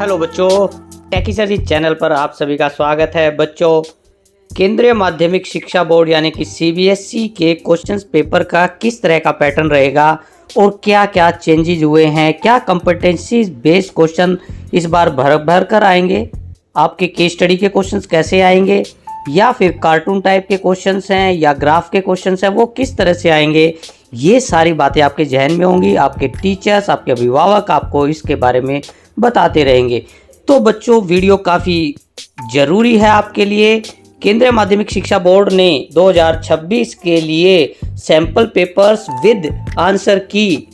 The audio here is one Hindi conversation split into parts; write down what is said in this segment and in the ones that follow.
हेलो बच्चों, टेकी सर जी चैनल पर आप सभी का स्वागत है। बच्चों, केंद्रीय माध्यमिक शिक्षा बोर्ड यानी कि सीबीएसई के क्वेश्चंस पेपर का किस तरह का पैटर्न रहेगा और क्या क्या चेंजेस हुए हैं, क्या कॉम्पिटेंसी बेस्ड क्वेश्चन इस बार भर कर आएंगे, आपके केस स्टडी के क्वेश्चंस कैसे आएंगे या फिर कार्टून टाइप के क्वेश्चंस हैं या ग्राफ के क्वेश्चंस हैं, वो किस तरह से आएंगे, ये सारी बातें आपके जहन में होंगी। आपके टीचर्स, आपके अभिभावक आपको इसके बारे में बताते रहेंगे। तो बच्चों, वीडियो काफ़ी ज़रूरी है आपके लिए। केंद्रीय माध्यमिक शिक्षा बोर्ड ने 2026 के लिए सैंपल पेपर्स विद आंसर की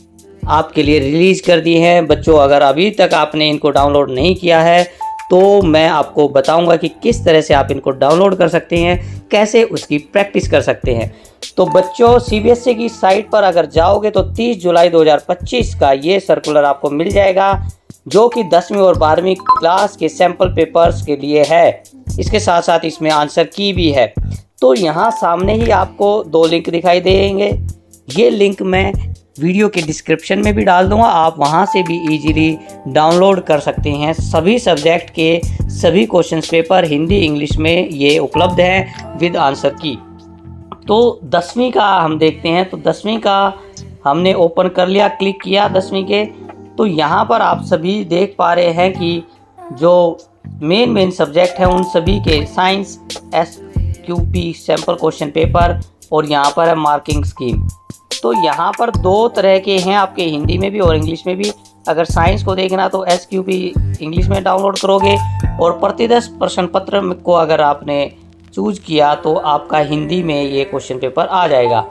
आपके लिए रिलीज कर दी हैं। बच्चों, अगर अभी तक आपने इनको डाउनलोड नहीं किया है तो मैं आपको बताऊंगा कि किस तरह से आप इनको डाउनलोड कर सकते हैं, कैसे उसकी प्रैक्टिस कर सकते हैं। तो बच्चों, सीबीएसई की साइट पर अगर जाओगे तो 30 जुलाई 2025 का ये सर्कुलर आपको मिल जाएगा, जो कि 10वीं और 12वीं क्लास के सैंपल पेपर्स के लिए है। इसके साथ साथ इसमें आंसर की भी है। तो यहाँ सामने ही आपको 2 लिंक दिखाई देंगे। ये लिंक मैं वीडियो के डिस्क्रिप्शन में भी डाल दूंगा, आप वहाँ से भी इजीली डाउनलोड कर सकते हैं। सभी सब्जेक्ट के सभी क्वेश्चन पेपर हिंदी इंग्लिश में ये उपलब्ध हैं विद आंसर की। तो 10वीं का हम देखते हैं। तो 10वीं का हमने ओपन कर लिया, क्लिक किया 10वीं के। तो यहाँ पर आप सभी देख पा रहे हैं कि जो मेन सब्जेक्ट हैं उन सभी के science SQP sample question paper और यहाँ पर है मार्किंग स्कीम। तो यहाँ पर 2 तरह के हैं, आपके हिंदी में भी और इंग्लिश में भी। अगर साइंस को देखना तो SQP इंग्लिश में डाउनलोड करोगे और प्रतिदर्श प्रश्न पत्र को अगर आपने चूज किया तो आपका हिंदी में ये क्वेश्चन पेपर आ जाएगा।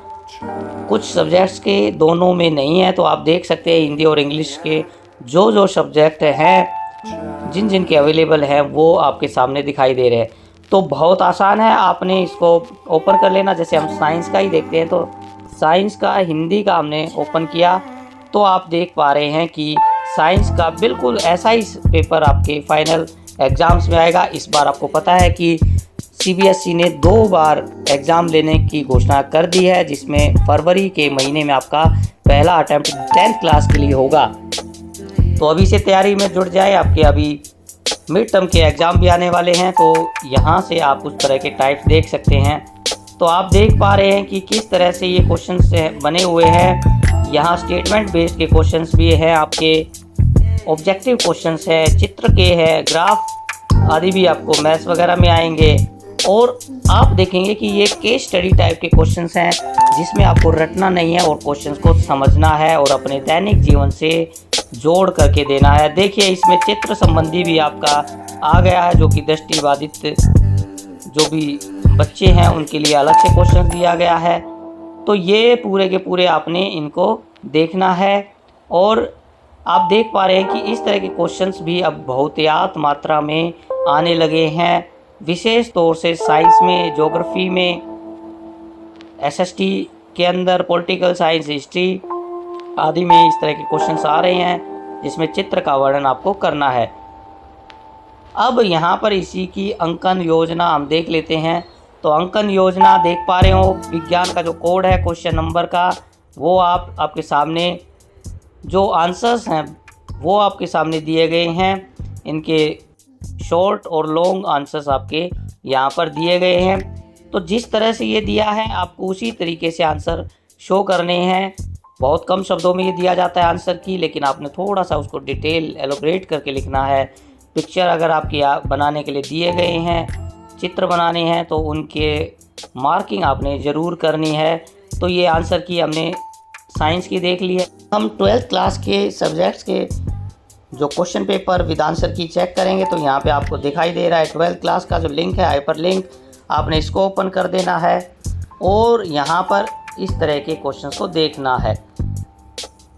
कुछ सब्जेक्ट्स के दोनों में नहीं है, तो आप देख सकते हैं हिंदी और इंग्लिश के जो सब्जेक्ट हैं जिन के अवेलेबल हैं वो आपके सामने दिखाई दे रहे हैं। तो बहुत आसान है, आपने इसको ओपन कर लेना। जैसे हम साइंस का ही देखते हैं, तो साइंस का हिंदी का हमने ओपन किया तो आप देख पा रहे हैं कि साइंस का बिल्कुल ऐसा ही पेपर आपके फाइनल एग्ज़ाम्स में आएगा। इस बार आपको पता है कि सीबीएसई ने 2 बार एग्ज़ाम लेने की घोषणा कर दी है, जिसमें फरवरी के महीने में आपका पहला अटेम्प्ट 10th क्लास के लिए होगा। तो अभी से तैयारी में जुट जाए, आपके अभी मिड टर्म के एग्ज़ाम भी आने वाले हैं। तो यहाँ से आप उस तरह के टाइप्स देख सकते हैं। तो आप देख पा रहे हैं कि किस तरह से ये क्वेश्चंस बने हुए हैं। यहाँ स्टेटमेंट बेस्ड के क्वेश्चंस भी हैं, आपके ऑब्जेक्टिव क्वेश्चंस है, चित्र के हैं, ग्राफ आदि भी आपको मैथ्स वगैरह में आएंगे। और आप देखेंगे कि ये केस स्टडी टाइप के क्वेश्चंस हैं, जिसमें आपको रटना नहीं है और क्वेश्चंस को समझना है और अपने दैनिक जीवन से जोड़ करके देना है। देखिए, इसमें चित्र संबंधी भी आपका आ गया है, जो कि दृष्टिबाधित जो भी बच्चे हैं उनके लिए अलग से क्वेश्चन दिया गया है। तो ये पूरे के पूरे आपने इनको देखना है। और आप देख पा रहे हैं कि इस तरह के क्वेश्चंस भी अब बहुतायत मात्रा में आने लगे हैं, विशेष तौर से साइंस में, ज्योग्राफी में, SST के अंदर, पॉलिटिकल साइंस, हिस्ट्री आदि में इस तरह के क्वेश्चंस आ रहे हैं, जिसमें चित्र का वर्णन आपको करना है। अब यहाँ पर इसी की अंकन योजना हम देख लेते हैं। तो अंकन योजना देख पा रहे हो, विज्ञान का जो कोड है क्वेश्चन नंबर का, वो आपके सामने, जो आंसर्स हैं वो आपके सामने दिए गए हैं। इनके शॉर्ट और लॉन्ग आंसर्स आपके यहाँ पर दिए गए हैं। तो जिस तरह से ये दिया है आपको उसी तरीके से आंसर शो करने हैं। बहुत कम शब्दों में ये दिया जाता है आंसर की, लेकिन आपने थोड़ा सा उसको डिटेल एलोबरेट करके लिखना है। पिक्चर अगर आपके बनाने के लिए दिए गए हैं, चित्र बनाने हैं, तो उनके मार्किंग आपने ज़रूर करनी है। तो ये आंसर की हमने साइंस की देख ली है। हम 12th क्लास के सब्जेक्ट्स के जो क्वेश्चन पेपर विद आंसर की चेक करेंगे, तो यहाँ पे आपको दिखाई दे रहा है 12th क्लास का जो लिंक है, हाइपर लिंक, आपने इसको ओपन कर देना है और यहाँ पर इस तरह के क्वेश्चंस को देखना है।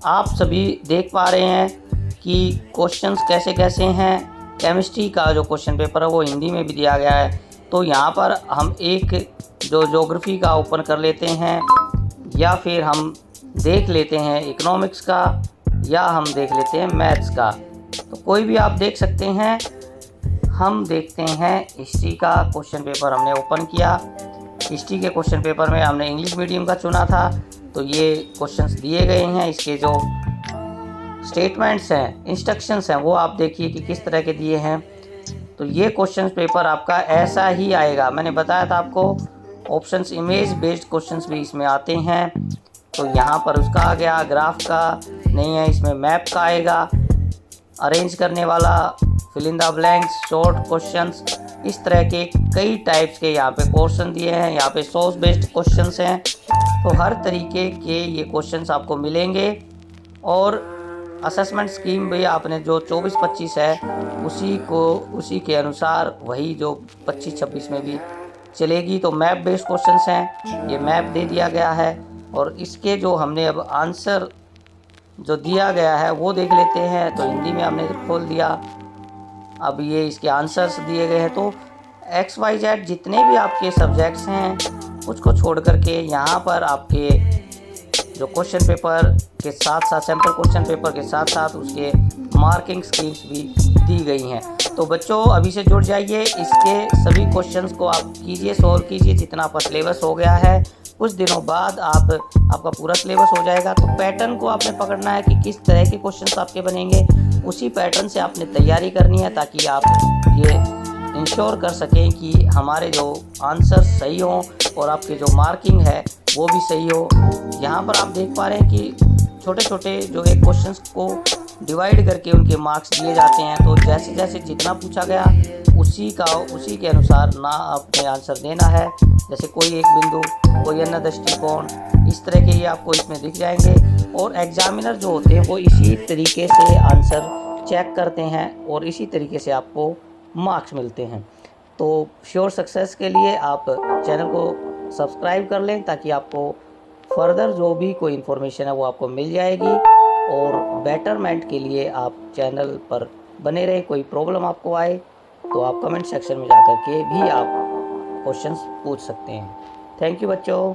आप सभी देख पा रहे हैं कि क्वेश्चंस कैसे कैसे हैं। केमिस्ट्री का जो क्वेश्चन पेपर है वो हिंदी में भी दिया गया है। तो यहाँ पर हम एक जो ज्योग्राफी का ओपन कर लेते हैं, या फिर हम देख लेते हैं इकोनॉमिक्स का, या हम देख लेते हैं मैथ्स का। तो कोई भी आप देख सकते हैं। हम देखते हैं हिस्ट्री का क्वेश्चन पेपर हमने ओपन किया। हिस्ट्री के क्वेश्चन पेपर में हमने इंग्लिश मीडियम का चुना था, तो ये क्वेश्चंस दिए गए हैं। इसके जो स्टेटमेंट्स हैं, इंस्ट्रक्शंस हैं, वो आप देखिए कि किस तरह के दिए हैं। तो ये क्वेश्चन पेपर आपका ऐसा ही आएगा। मैंने बताया था आपको ऑप्शंस इमेज बेस्ड क्वेश्चंस भी इसमें आते हैं। तो यहाँ पर उसका आ गया, ग्राफ का नहीं है, इसमें मैप का आएगा, अरेंज करने वाला, fill in the blanks, short questions, इस तरह के कई टाइप्स के यहाँ पे क्वेश्चन दिए हैं। यहाँ पे सोर्स बेस्ड क्वेश्चंस हैं। तो हर तरीके के ये क्वेश्चंस आपको मिलेंगे। और असेसमेंट स्कीम भी आपने जो 24-25 है उसी के अनुसार वही जो 25-26 में भी चलेगी। तो मैप बेस्ड क्वेश्चंस हैं, ये मैप दे दिया गया है। और इसके जो हमने अब आंसर जो दिया गया है वो देख लेते हैं। तो हिंदी में हमने खोल दिया, अब ये इसके आंसर्स दिए गए हैं। तो XYZ जितने भी आपके सब्जेक्ट्स हैं उसको छोड़ करके यहाँ पर आपके जो क्वेश्चन पेपर के साथ साथ सैम्पल क्वेश्चन पेपर के साथ साथ उसके मार्किंग स्कीम्स भी दी गई हैं। तो बच्चों अभी से जुड़ जाइए, इसके सभी क्वेश्चंस को आप कीजिए, सॉल्व कीजिए। जितना आपका सिलेबस हो गया है कुछ दिनों बाद आपका पूरा सिलेबस हो जाएगा। तो पैटर्न को आपने पकड़ना है कि किस तरह के क्वेश्चंस आपके बनेंगे, उसी पैटर्न से आपने तैयारी करनी है ताकि आप ये इंश्योर कर सकें कि हमारे जो आंसर सही हों और आपके जो मार्किंग है वो भी सही हो। यहाँ पर आप देख पा रहे हैं कि छोटे छोटे जो एक क्वेश्चंस को डिवाइड करके उनके मार्क्स दिए जाते हैं। तो जैसे जैसे जितना पूछा गया उसी के अनुसार ना आपने आंसर देना है। जैसे कोई एक बिंदु, कोई अन्य दृष्टिकोण, इस तरह के ये आपको इसमें दिख जाएंगे। और एग्जामिनर जो होते हैं वो इसी तरीके से आंसर चेक करते हैं और इसी तरीके से आपको मार्क्स मिलते हैं। तो श्योर सक्सेस के लिए आप चैनल को सब्सक्राइब कर लें ताकि आपको फर्दर जो भी कोई इन्फॉर्मेशन है वो आपको मिल जाएगी। और बेटरमेंट के लिए आप चैनल पर बने रहें। कोई प्रॉब्लम आपको आए तो आप कमेंट सेक्शन में जाकर के भी आप क्वेश्चंस पूछ सकते हैं। थैंक यू बच्चों।